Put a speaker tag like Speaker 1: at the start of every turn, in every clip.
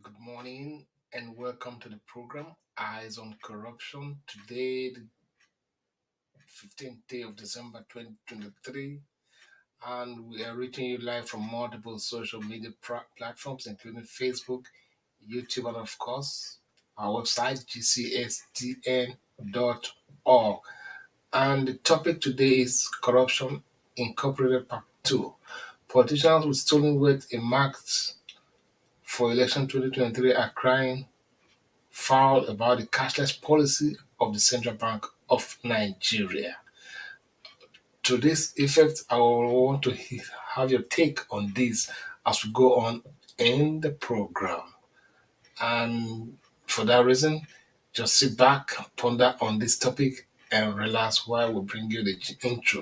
Speaker 1: Good morning and welcome to the program Eyes on Corruption. Today, the 15th day of December 2023, and we are reaching you live from multiple social media platforms, including Facebook, YouTube, and of course, our website, gcsdn.org. And the topic today is Corruption Incorporated Part 2. Politicians with stolen wealth earmarked for election 2023 are crying foul about the cashless policy of the Central Bank of Nigeria. To this effect, I will want to have your take on this as we go on in the program. And for that reason, just sit back, ponder on this topic, and relax while we bring you the intro.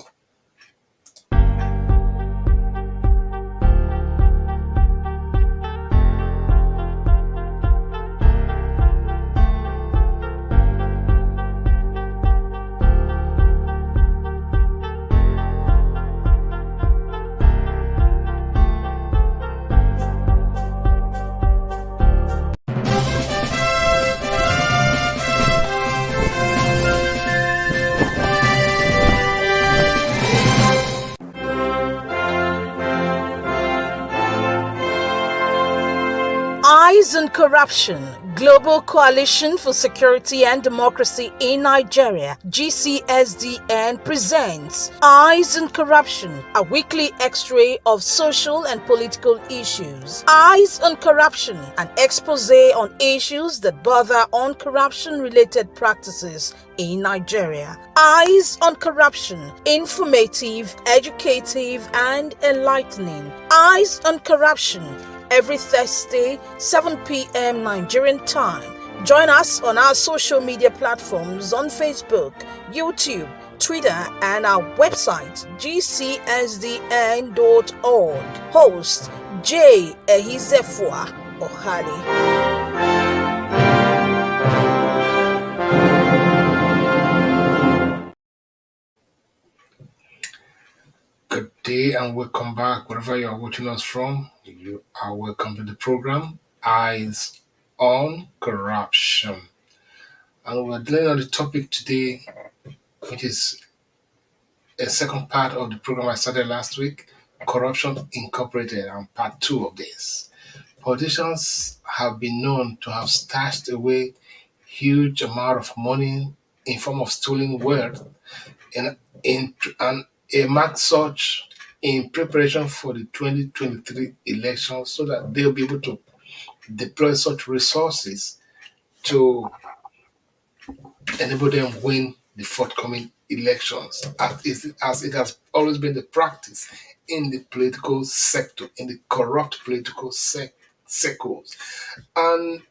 Speaker 2: Eyes on Corruption, Global Coalition for Security and Democracy in Nigeria, GCSDN presents Eyes on Corruption, a weekly x-ray of social and political issues. Eyes on Corruption, an expose on issues that bother on corruption-related practices in Nigeria. Eyes on Corruption, informative, educative, and enlightening. Eyes on Corruption, every Thursday, 7 p.m. Nigerian time. Join us on our social media platforms on Facebook, YouTube, Twitter, and our website, gcsdn.org. Host, J. Ehizefua Ohali.
Speaker 1: Good day and welcome back wherever you are watching us from. You are welcome to the program Eyes on Corruption. And we're dealing on the topic today, which is a second part of the program I started last week, Corruption Incorporated, and part 2 of this. Politicians have been known to have stashed away huge amount of money in form of stolen wealth and earmarked such in preparation for the 2023 election so that they'll be able to deploy such resources to enable them win the forthcoming elections, as it has always been the practice in the political sector, in the corrupt political circles. And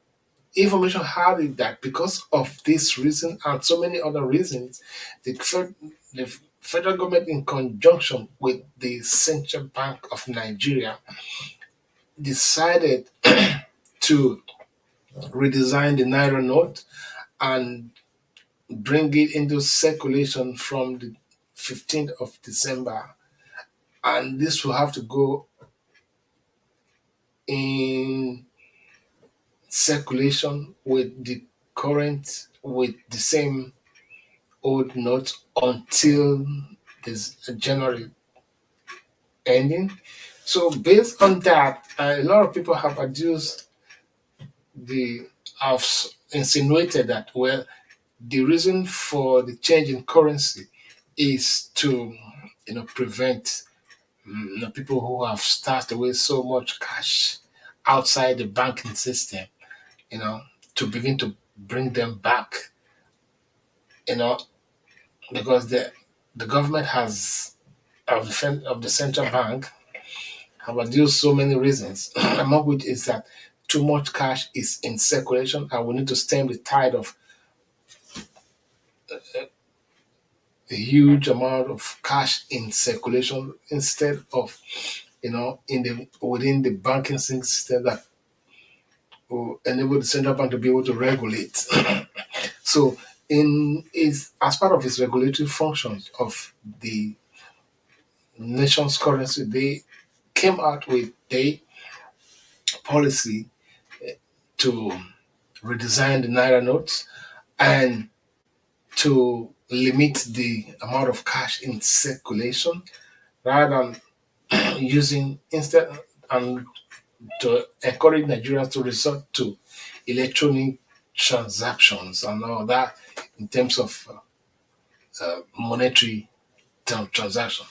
Speaker 1: information had it that because of this reason and so many other reasons, the federal government, in conjunction with the Central Bank of Nigeria, decided to redesign the naira note and bring it into circulation from the 15th of December. And this will have to go in circulation with the same old note until this January ending. So based on that, a lot of people have have insinuated that, well, the reason for the change in currency is to prevent people who have stashed away so much cash outside the banking system, to begin to bring them back, because the government has of the central bank have adduced so many reasons, among which is that too much cash is in circulation and we need to stem the tide of a huge amount of cash in circulation instead of within the banking system that will enable the central bank to be able to regulate. So as part of its regulatory functions of the nation's currency, they came out with a policy to redesign the naira notes and to limit the amount of cash in circulation rather than using instead and to encourage Nigerians to resort to electronic transactions and all that in terms of monetary transaction.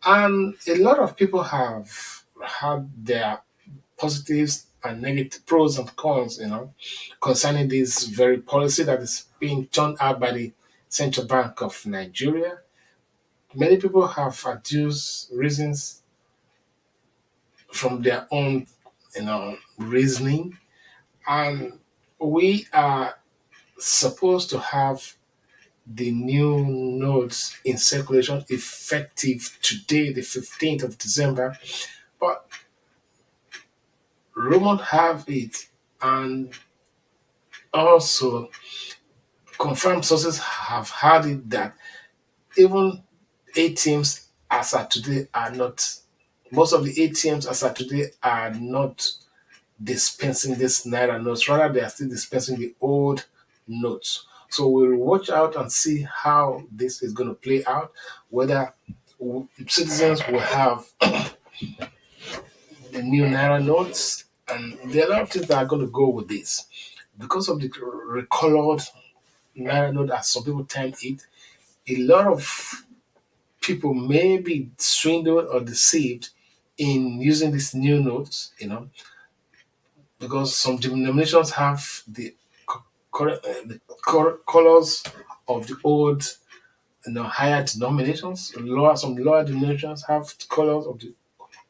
Speaker 1: And a lot of people have had their positives and negative pros and cons, concerning this very policy that is being turned out by the Central Bank of Nigeria. Many people have adduced reasons from their own, reasoning, and we are supposed to have the new notes in circulation effective today, the 15th of December. But rumors have it, and also confirmed sources have had it, that even ATMs as at today are not, most of the ATMs as at today are not dispensing this naira notes. Rather, they are still dispensing the old notes. So we'll watch out and see how this is going to play out, whether citizens will have the new naira notes. And there are a lot of things that are going to go with this. Because of the recolored naira note, as some people term it, a lot of people may be swindled or deceived in using these new notes, because some denominations have the colors of the old, higher denominations. Some lower denominations have colors of the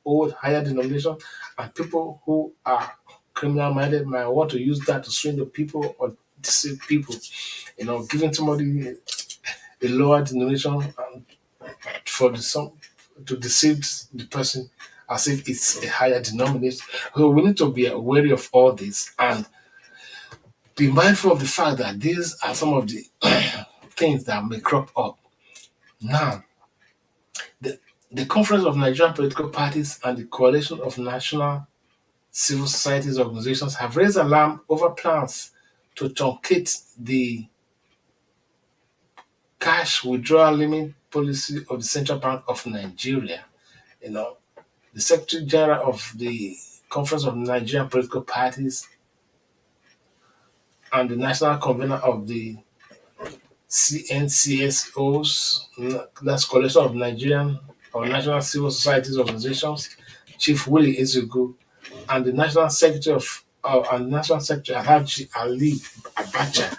Speaker 1: old, higher denomination, and people who are criminal minded might want to use that to swindle people or deceive people. Giving somebody a lower denomination for the some to deceive the person as if it's a higher denomination. So we need to be wary of all this and be mindful of the fact that these are some of the things that may crop up. Now, the, the Conference of Nigerian Political Parties and the Coalition of National Civil Societies Organizations have raised alarm over plans to truncate the cash withdrawal limit policy of the Central Bank of Nigeria. The Secretary General of the Conference of Nigerian Political Parties and the National Convener of the CNCSOs, that's Coalition of Nigerian or National Civil Societies Organizations, Chief Willie Ezeogu, and the National Secretary Alhaji Ali Abacha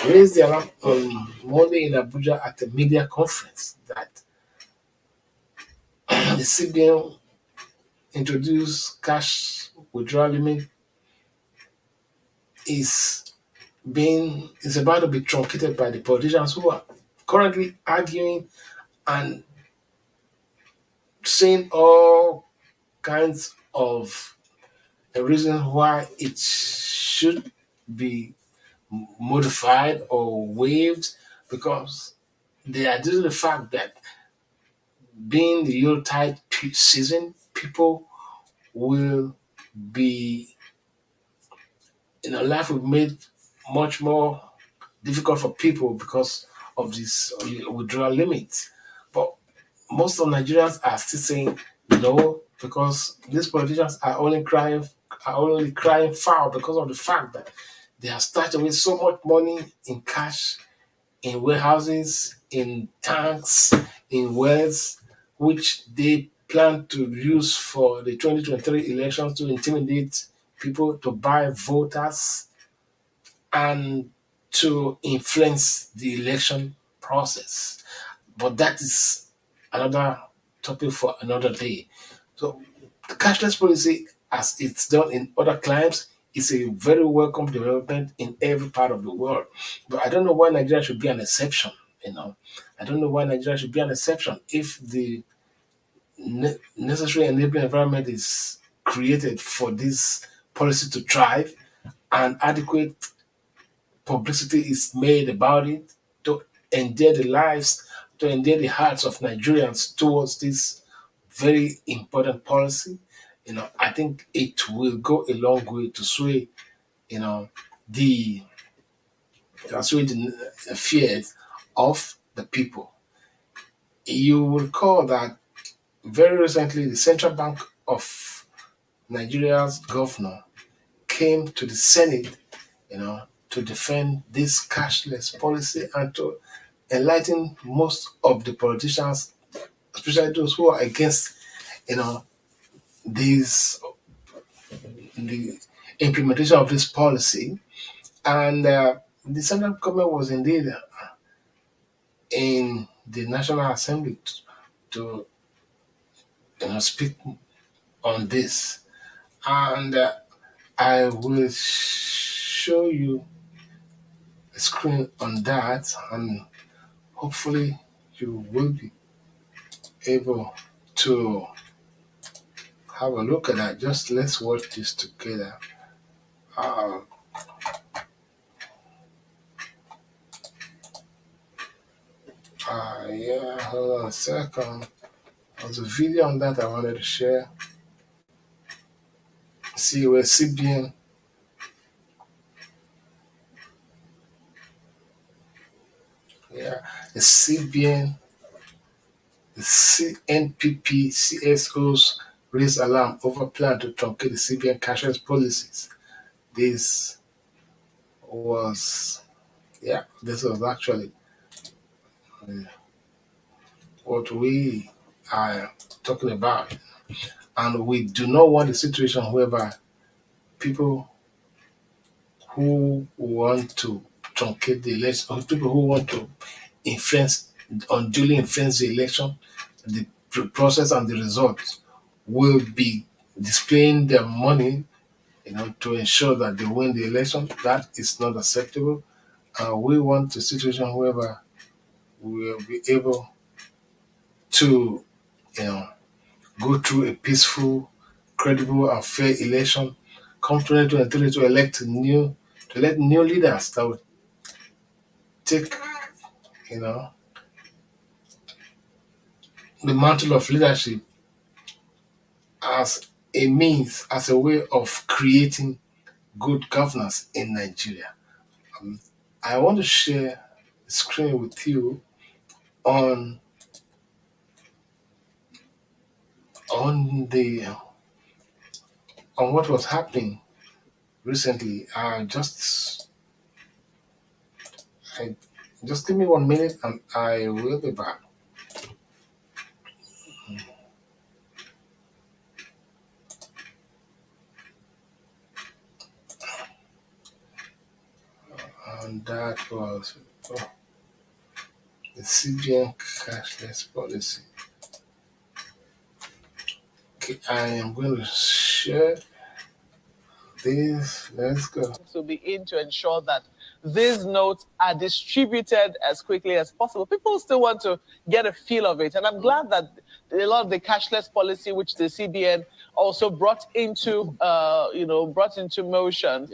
Speaker 1: raised the alarm on Monday in Abuja at a media conference that the CBN introduced cash withdrawal limit is about to be truncated by the politicians who are currently arguing and saying all kinds of reasons why it should be modified or waived, because they are due to the fact that being the Yuletide season, people will be, life will be made much more difficult for people because of this withdrawal limit. But most of Nigerians are still saying no, because these politicians are only crying foul because of the fact that they have started with so much money in cash, in warehouses, in tanks, in wells, which they plan to use for the 2023 elections to intimidate people, to buy voters, and to influence the election process. But that is another topic for another day. So the cashless policy, as it's done in other climes, is a very welcome development in every part of the world. But I don't know why Nigeria should be an exception. I don't know why Nigeria should be an exception if the necessary enabling environment is created for this policy to thrive and adequate publicity is made about it to endear the lives, to endear the hearts of Nigerians towards this very important policy. I think it will go a long way to sway the assuage the fears of the people. You will recall that very recently the Central Bank of Nigeria's governor came to the Senate, to defend this cashless policy and to enlighten most of the politicians, especially those who are against, these the implementation of this policy. And the central government was indeed in the National Assembly to speak on this. And I will show you a screen on that, and hopefully you will be able to have a look at that. Just let's watch this together. Uh, yeah, hold on a second. There's a video on that I wanted to share. See where CBN, yeah, the CBN, the CNPP CSOs raise alarm over plan to truncate the CBN cashless policies. This was, this was actually what we are talking about. And we do not want a situation whereby people who want to truncate the election, or people who want to unduly influence the election, the process and the results, will be displaying their money, to ensure that they win the election. That is not acceptable. We want a situation whereby we will be able to, go through a peaceful, credible, and fair election. Come 2023 to elect new leaders that will take, you know, the mantle of leadership as a means, as a way of creating good governance in Nigeria. I want to share the screen with you on the on what was happening recently. Just give me 1 minute and I will be back. And that was the CBN Cashless Policy. Okay, I am going to share this. Let's go.
Speaker 3: To be in to ensure that these notes are distributed as quickly as possible. People still want to get a feel of it. And I'm glad that a lot of the cashless policy, which the CBN also brought into motion,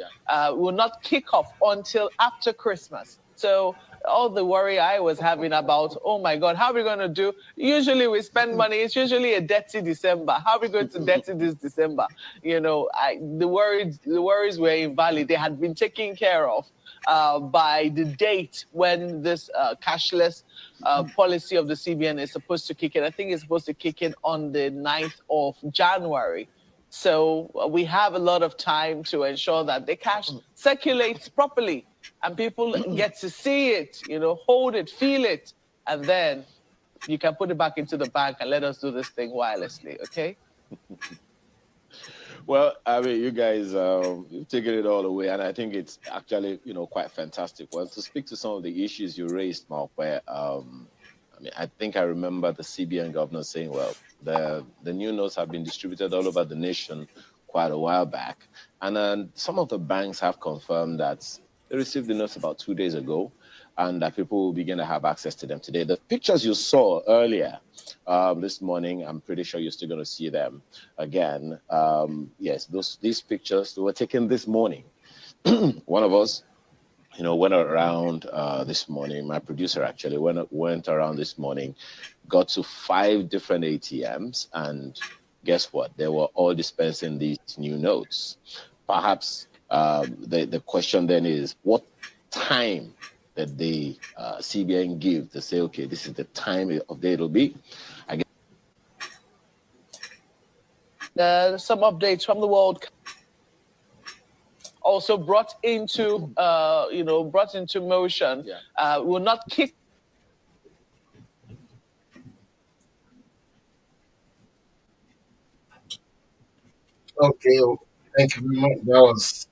Speaker 3: will not kick off until after Christmas. So all the worry I was having about, oh my God, how are we going to do? Usually we spend money. It's usually a dirty December. How are we going to dirty this December? The worries were invalid. They had been taken care of by the date when this cashless policy of the CBN is supposed to kick in. I think it's supposed to kick in on the 9th of January. So we have a lot of time to ensure that the cash circulates properly and people get to see it, hold it, feel it, and then you can put it back into the bank and let us do this thing wirelessly, okay?
Speaker 4: Well, I mean, you guys, you've taken it all away, and I think it's actually, quite fantastic. Well, to speak to some of the issues you raised, Mark, where, I think I remember the CBN governor saying, well, the new notes have been distributed all over the nation quite a while back. And then some of the banks have confirmed that they received the notes about 2 days ago, and that people will begin to have access to them today. The pictures you saw earlier this morning, I'm pretty sure you're still going to see them again. Yes, these pictures were taken this morning. One of us, went around this morning. My producer actually went around this morning, got to 5 different ATMs, and guess what? They were all dispensing these new notes. Perhaps The question then is, what time that the CBN give to say, okay, this is the time of day it'll be?
Speaker 3: Some updates from the World also brought into motion. Will not kick.
Speaker 1: Okay, thank you very much.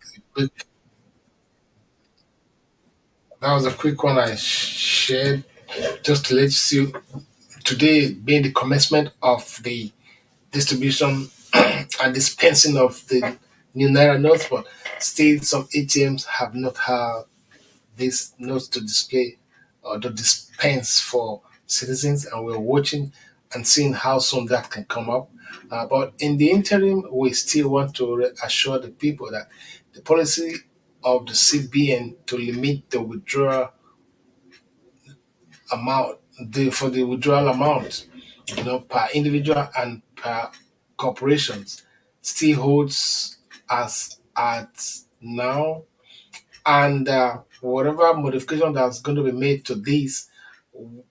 Speaker 1: That was a quick one I shared just to let you see today being the commencement of the distribution and dispensing of the new naira notes, but still some ATMs have not had these notes to display or to dispense for citizens, and we're watching and seeing how soon that can come up. But in the interim, we still want to assure the people that the policy of the CBN to limit the withdrawal amount, for the withdrawal amount, per individual and per corporations, still holds as at now, and whatever modification that's going to be made to these,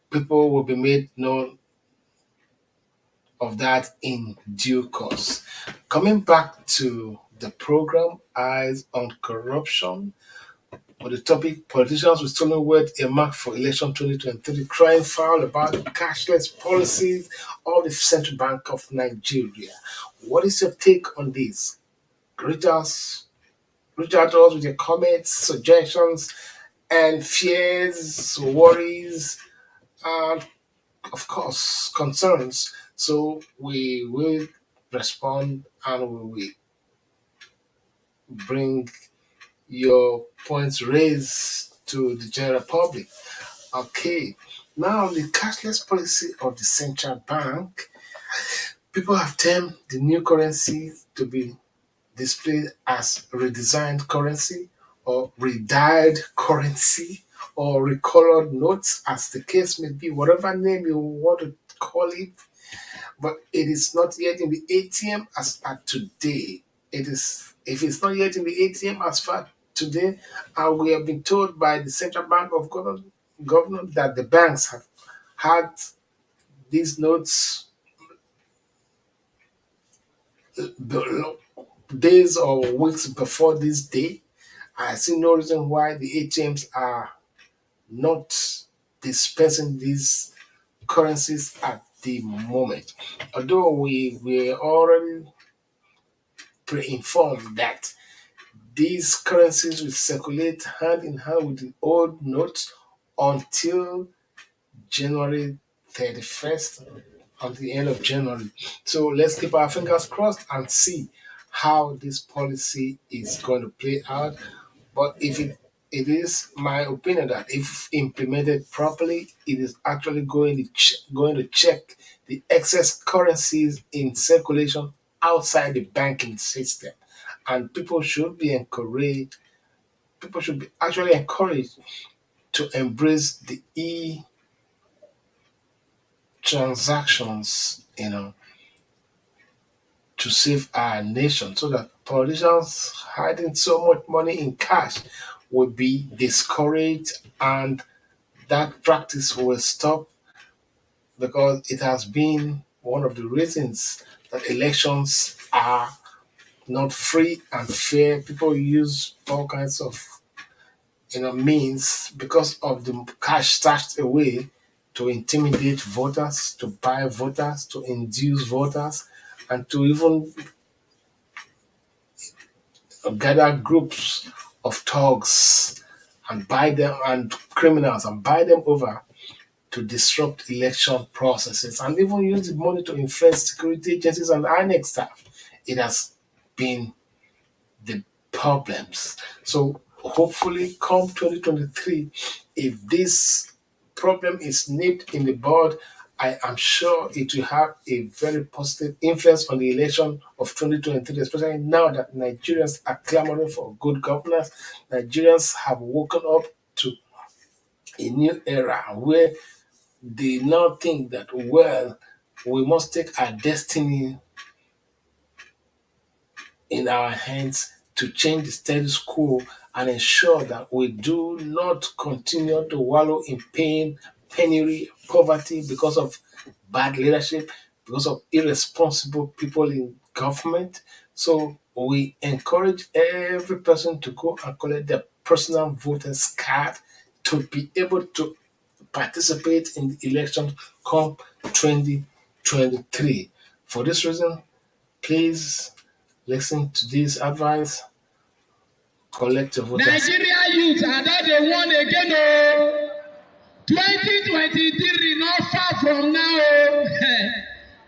Speaker 1: people will be made known of that in due course. Coming back to the program, Eyes on Corruption, with the topic Politicians with Stolen Words Earmarked for Election 2023, crying foul about the cashless policies of the Central Bank of Nigeria. What is your take on this? Reach out to us with your comments, suggestions, and fears, worries, and of course concerns. So we will respond and we will bring your points raised to the general public. Okay, now the cashless policy of the central bank, people have termed the new currency to be displayed as redesigned currency or redyed currency or recolored notes, as the case may be, whatever name you want to call it. But it is not yet in the ATM as at today. It is, if it's not yet in the ATM as far today, and we have been told by the central bank of government that the banks have had these notes days or weeks before this day. I see no reason why the ATMs are not dispensing these currencies at the moment. Although we were already pre-informed that these currencies will circulate hand in hand with the old notes until January 31st, until the end of January. So let's keep our fingers crossed and see how this policy is going to play out. But if it is my opinion that if implemented properly, it is actually going to check the excess currencies in circulation outside the banking system, and people should be encouraged. People should be actually encouraged to embrace the transactions, to save our nation, so that politicians hiding so much money in cash will be discouraged, and that practice will stop, because it has been one of the reasons that elections are not free and fair. People use all kinds of means because of the cash stashed away to intimidate voters, to buy voters, to induce voters, and to even gather groups of thugs and buy them, and criminals, and buy them over to disrupt election processes, and even use the money to influence security agencies and INEC staff. It has been the problems. So hopefully, come 2023, if this problem is nipped in the bud, I am sure it will have a very positive influence on the election of 2023, especially now that Nigerians are clamoring for good governance. Nigerians have woken up to a new era where they now think that, well, we must take our destiny in our hands to change the status quo and ensure that we do not continue to wallow in pain, penury, poverty because of bad leadership, because of irresponsible people in government. So we encourage every person to go and collect their personal voter's card to be able to participate in the election come 2023. For this reason, please listen to this advice. Collect your voters.
Speaker 5: Nigeria youth are not the one again. Oh. 2023 not far from now. Oh.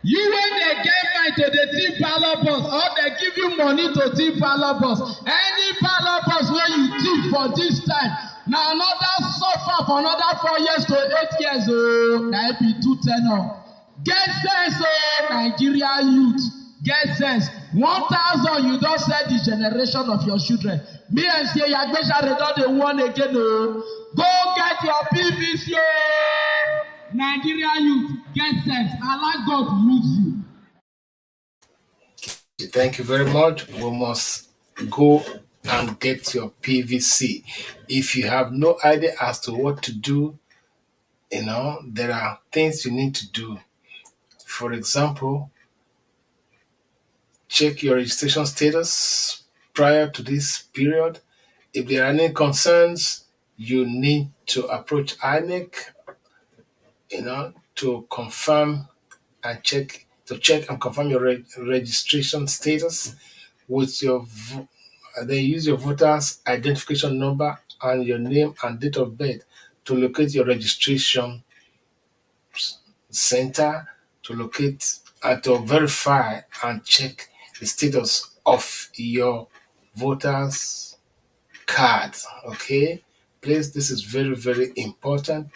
Speaker 5: You when they get mind to the thief ballot box or they give you money to thief ballot box. Any ballot box where you thief for this time. Now another suffer for another 4 years to 8 years. Oh, that be 210. Get sense, oh, Nigeria youth. Get sense. 1,000 you don't set the generation of your children. Me and say Yagbesha they don't the one again. Oh. Go get your PVC. Oh. Nigeria youth, get sense. Allah God use you.
Speaker 1: Thank you very much. We must go and get your PVC. If you have no idea as to what to do, there are things you need to do. For example, check your registration status prior to this period. If there are any concerns, you need to approach INEC, to confirm and check and confirm your registration status with your. Then use your voter's identification number and your name and date of birth to locate your registration center, to locate and to verify and check the status of your voter's card. Okay, please, this is very, very important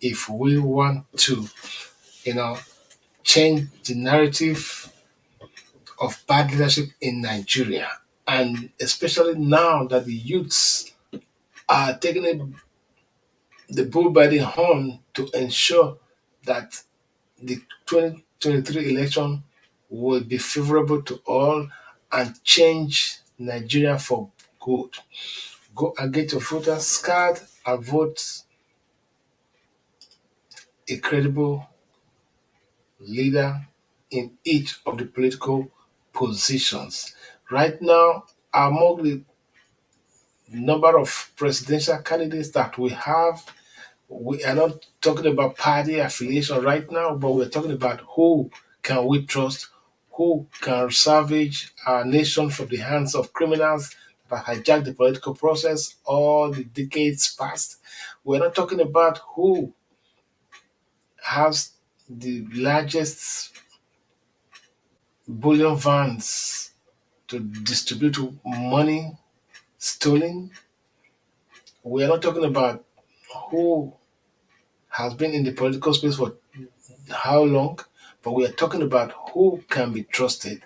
Speaker 1: if we want to, change the narrative of bad leadership in Nigeria, and especially now that the youths are taking the bull by the horn to ensure that the 2023 election will be favorable to all and change Nigeria for good. Go and get your voter's card and vote a credible leader in each of the political positions. Right now, among the number of presidential candidates that we have, we are not talking about party affiliation right now, but we're talking about who can we trust, who can salvage our nation from the hands of criminals that hijack the political process all the decades past. We're not talking about who has the largest bullion vans to distribute money stolen. We are not talking about who has been in the political space for how long, but we are talking about who can be trusted,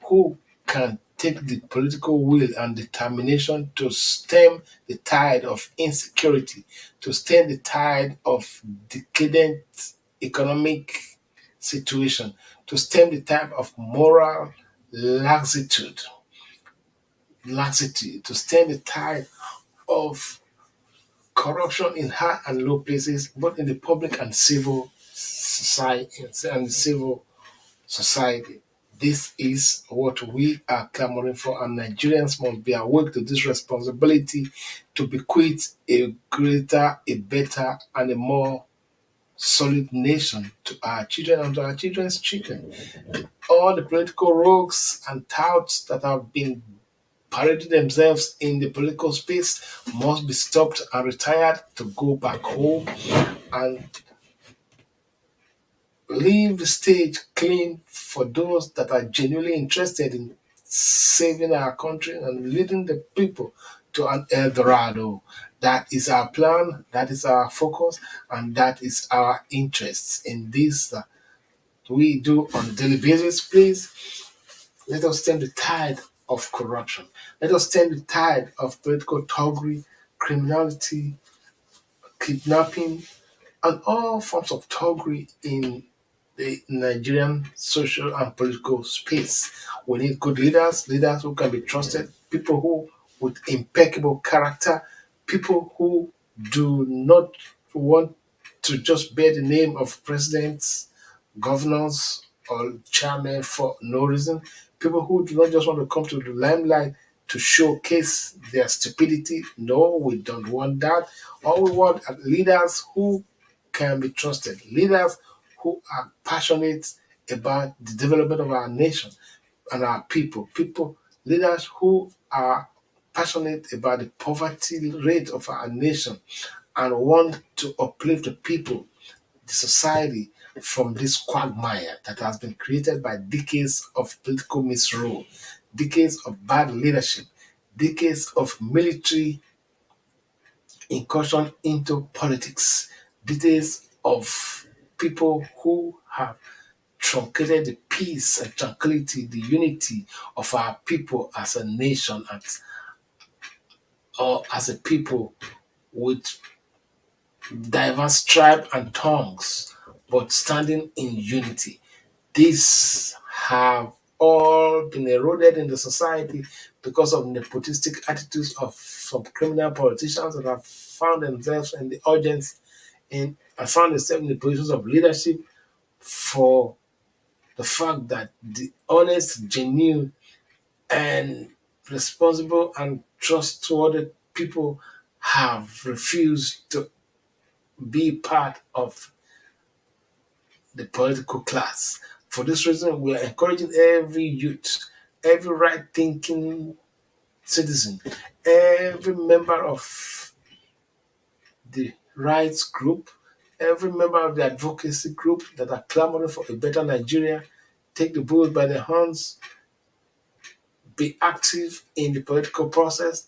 Speaker 1: who can take the political will and determination to stem the tide of insecurity, to stem the tide of decadent economic situation, to stem the tide of moral laxity, to stem the tide of corruption in high and low places, both in the public and civil society. This is what we are clamoring for, and Nigerians must be awake to this responsibility to bequeath a greater, a better, and a more solid nation to our children and to our children's children. All the political rogues and touts that have been parading themselves in the political space must be stopped and retired to go back home and leave the stage clean for those that are genuinely interested in saving our country and leading the people to an El Dorado. That is our plan, that is our focus, and that is our interests in this that we do on a daily basis. Please, let us stem the tide of corruption. Let us stem the tide of political thuggery, criminality, kidnapping, and all forms of thuggery in the Nigerian social and political space. We need good leaders who can be trusted, people who with impeccable character, people who do not want to just bear the name of presidents, governors, or chairmen for no reason. People who do not just want to come to the limelight to showcase their stupidity. No, we don't want that. All we want are leaders who can be trusted, leaders who are passionate about the development of our nation and our people, leaders who are passionate about the poverty rate of our nation and want to uplift the people, the society from this quagmire that has been created by decades of political misrule, decades of bad leadership, decades of military incursion into politics, decades of people who have truncated the peace and tranquility, the unity of our people as a nation, or as a people with diverse tribe and tongues, but standing in unity. These have all been eroded in the society because of nepotistic attitudes of some criminal politicians that have found themselves in the audience and found themselves in the positions of leadership for the fact that the honest, genuine, and responsible and trustworthy people have refused to be part of the political class. For this reason, we are encouraging every youth, every right thinking citizen, every member of the rights group, every member of the advocacy group that are clamoring for a better Nigeria, take the bull by the horns, be active in the political process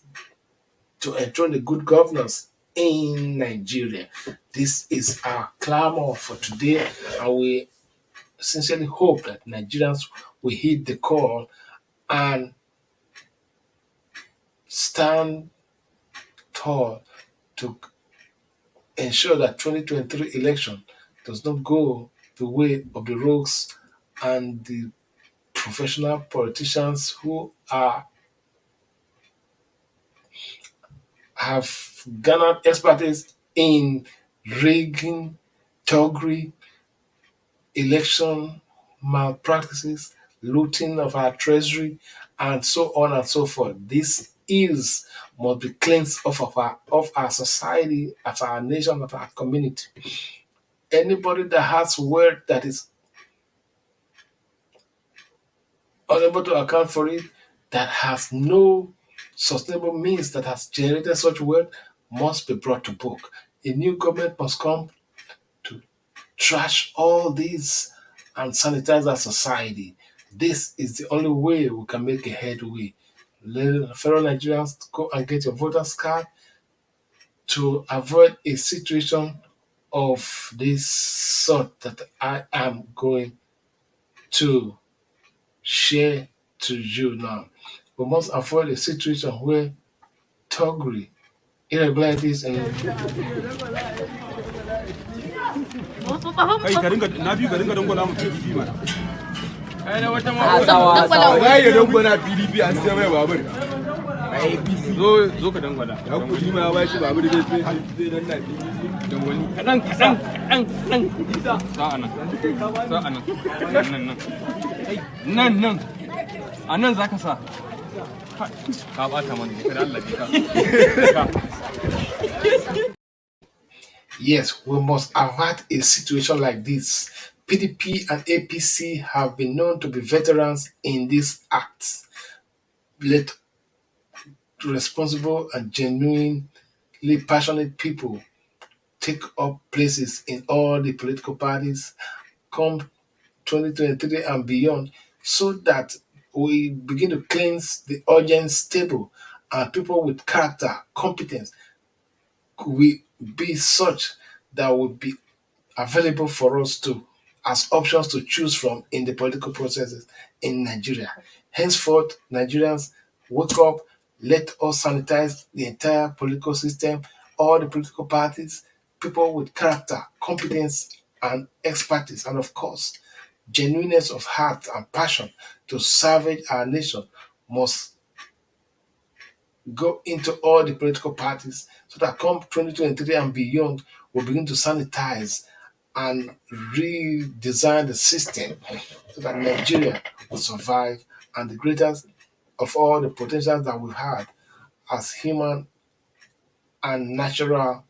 Speaker 1: to enthrone the good governance in Nigeria. This is our clamor for today, and we sincerely hope that Nigerians will heed the call and stand tall to ensure that 2023 election does not go the way of the rogues and the professional politicians who have garnered expertise in rigging, thuggery, election malpractices, looting of our treasury, and so on and so forth. These ills must be cleansed of our society, of our nation, of our community. Anybody that has wealth that is unable to account for it, that has no sustainable means that has generated such wealth, must be brought to book. A new government must come to trash all these and sanitize our society. This is the only way we can make a headway. Fellow Nigerians, go and get your voters card to avoid a situation of this sort that I am going to share to you now. We must avoid a situation where thuggery, irregularities, and
Speaker 6: kai ka dinga na biyu ka dinga dangwala mu PDP mana ai na wata ma wai ya dangwala PDP an sai mai babur ai APC zo ka dangwala ya kudi ma ba shi babur zai dan na PDP dangwali kadan sa'anan nan anan zaka sa ka bata mana kada Allah ka
Speaker 1: yes, we must avert a situation like this. PDP and APC have been known to be veterans in these acts. Let responsible and genuinely passionate people take up places in all the political parties come 2023 and beyond, so that we begin to cleanse the audience table and people with character, competence will be such that will be available for us to as options to choose from in the political processes in Nigeria. Henceforth, Nigerians, wake up, let us sanitize the entire political system, all the political parties, people with character, competence, and expertise, and of course, genuineness of heart and passion to salvage our nation must go into all the political parties so that come 2023 and beyond, we'll begin to sanitize and redesign the system so that Nigeria will survive, and the greatest of all the potentials that we've had as human and natural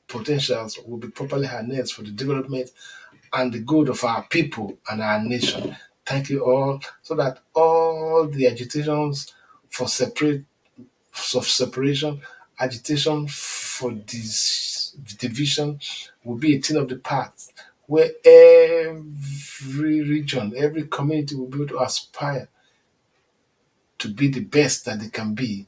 Speaker 1: potentials will be properly harnessed for the development and the good of our people and our nation. Thank you all, so that all the agitations for separation, agitation for this division will be a thing of the past, where every region, every community will be able to aspire to be the best that they can be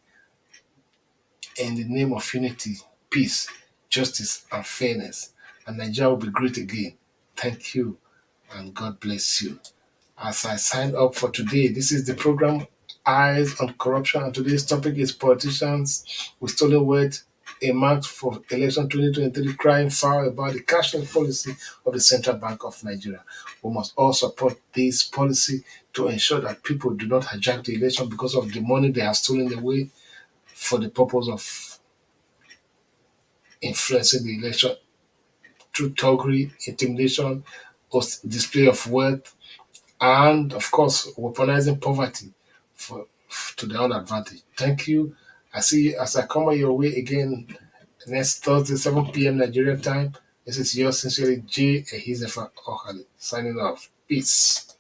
Speaker 1: in the name of unity, peace, justice, and fairness. And Nigeria will be great again. Thank you, and God bless you. As I sign up for today, this is the program Eyes on Corruption, and today's topic is politicians with stolen words earmarked for election 2023 crying foul about the cashless policy of the Central Bank of Nigeria. We must all support this policy to ensure that people do not hijack the election because of the money they have stolen away for the purpose of influencing the election through thuggery, intimidation, or display of wealth, and of course, weaponizing poverty to their own advantage. Thank you. I see you as I come your way again next Thursday, 7 p.m. Nigerian time. This is yours sincerely, J. Ehizefa Ohali, signing off. Peace.